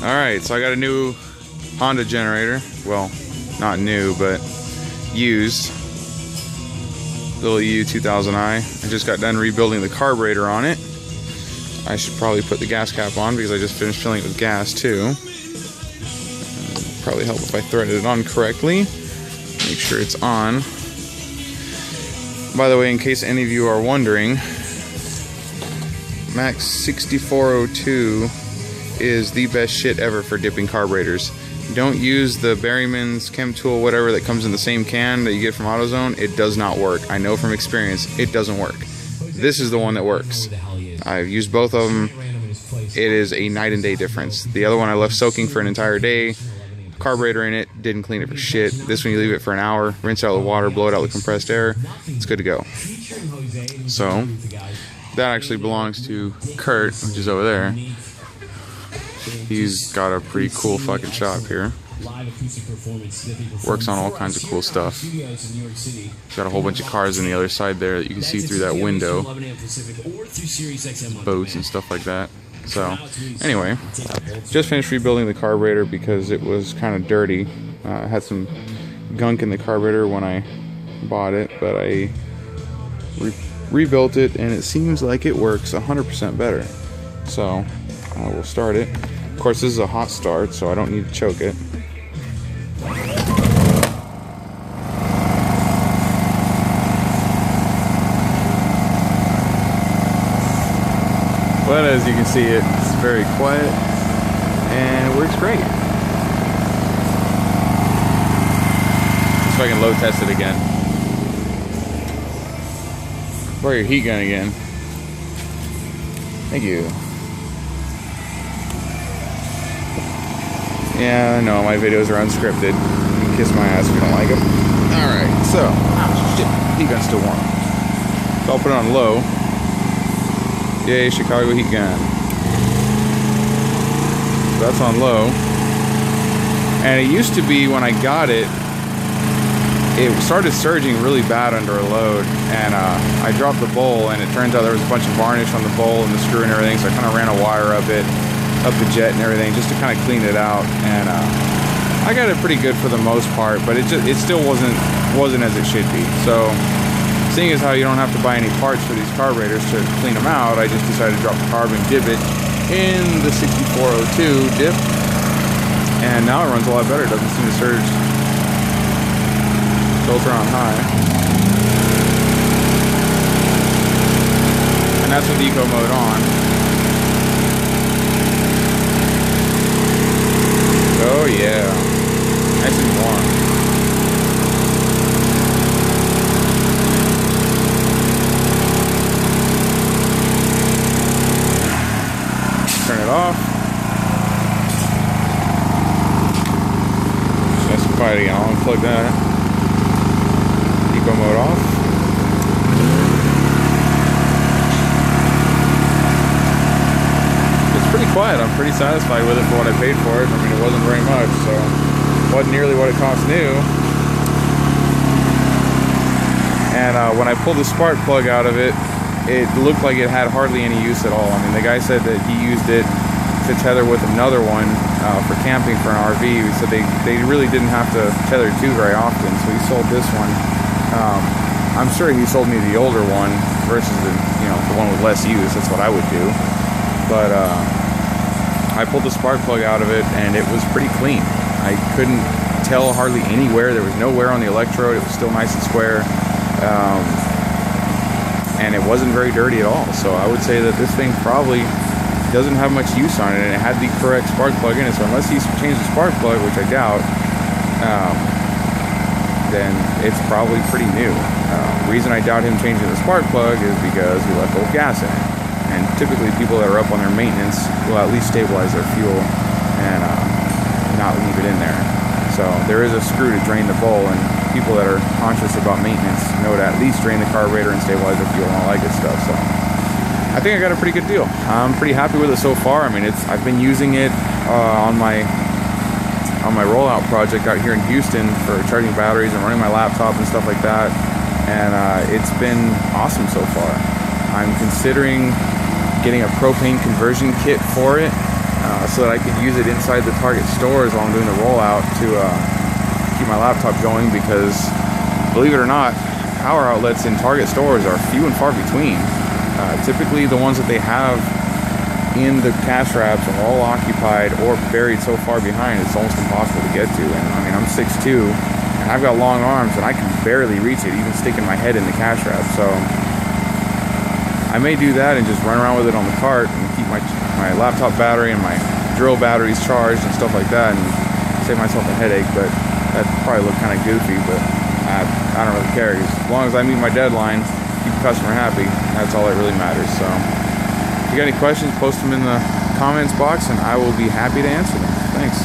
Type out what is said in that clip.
Alright, so I got a new Honda generator. Well, not new, but used. Little EU2000i. I just got done rebuilding the carburetor on it. I should probably put the gas cap on because I just finished filling it with gas too. Probably help if I threaded it on correctly. Make sure it's on. By the way, in case any of you are wondering, Max 6402 is the best shit ever for dipping carburetors. Don't use the Berryman's Chem Tool, whatever, that comes in the same can that you get from AutoZone. It does not work. I know from experience, it doesn't work. This is the one that works. I've used both of them. It is a night and day difference. The other one I left soaking for an entire day. Carburetor in it, didn't clean it for shit. This one you leave it for an hour, rinse out the water, blow it out with compressed air. It's good to go. So, that actually belongs to Kurt, which is over there. He's got a pretty cool fucking shop here. Works on all kinds of cool stuff. He's got a whole bunch of cars on the other side there that you can see through that window. Boats and stuff like that. So, anyway, just finished rebuilding the carburetor because it was kind of dirty. I had some gunk in the carburetor when I bought it, but I rebuilt it and it seems like it works 100% better. So, I will start it. Of course, this is a hot start, so I don't need to choke it. But as you can see, it's very quiet and it works great. Let's see if I can load test it again. Borrow your heat gun again. Thank you. Yeah, I know, my videos are unscripted. You can kiss my ass if you don't like them. Alright, so, oh shit, heat gun's still warm. So I'll put it on low. Yay, Chicago heat gun. So that's on low. And it used to be, when I got it, it started surging really bad under a load. And I dropped the bowl, and it turns out there was a bunch of varnish on the bowl and the screw and everything, so I kind of ran a wire up it, up the jet and everything, just to kind of clean it out. And I got it pretty good for the most part, but it still wasn't as it should be. So, seeing as how you don't have to buy any parts for these carburetors to clean them out, I just decided to drop the carb and dip it in the 6402 dip, and now it runs a lot better. It doesn't seem to surge. Filter on high, and that's with eco mode on. Oh yeah, nice and warm. Turn it off. Specify it again. I'll unplug that. Eco mode off. It's pretty quiet. I'm pretty satisfied with it for what I paid for it. I mean, it wasn't very much, so it wasn't nearly what it cost new. And when I pulled the spark plug out of it, it looked like it had hardly any use at all. I mean, the guy said that he used it to tether with another one for camping for an RV. He said they really didn't have to tether two very often, so he sold this one. I'm sure he sold me the older one versus the one with less use. That's what I would do. But I pulled the spark plug out of it, and it was pretty clean. I couldn't tell hardly any wear. There was no wear on the electrode. It was still nice and square. And it wasn't very dirty at all. So I would say that this thing probably doesn't have much use on it, and it had the correct spark plug in it. So unless he's changed the spark plug, which I doubt, then it's probably pretty new. The reason I doubt him changing the spark plug is because he left old gas in it. And typically people that are up on their maintenance will at least stabilize their fuel and not leave it in there. So there is a screw to drain the bowl, and people that are conscious about maintenance know to at least drain the carburetor and stabilize the fuel and all that good stuff. So I think I got a pretty good deal. I'm pretty happy with it so far. I mean, I've been using it on my rollout project out here in Houston for charging batteries and running my laptop and stuff like that, and it's been awesome so far. I'm considering getting a propane conversion kit for it so that I could use it inside the Target stores while I'm doing the rollout to keep my laptop going, because believe it or not, power outlets in Target stores are few and far between. Typically the ones that they have in the cash wraps are all occupied or buried so far behind it's almost impossible to get to. And I mean, I'm 6'2", and I've got long arms, and I can barely reach it, even sticking my head in the cash wrap. So I may do that and just run around with it on the cart and keep my laptop battery and my drill batteries charged and stuff like that, and save myself a headache. But that probably look kind of goofy, but I don't really care. As long as I meet my deadline, keep the customer happy, that's all that really matters. So if you got any questions, post them in the comments box, and I will be happy to answer them. Thanks.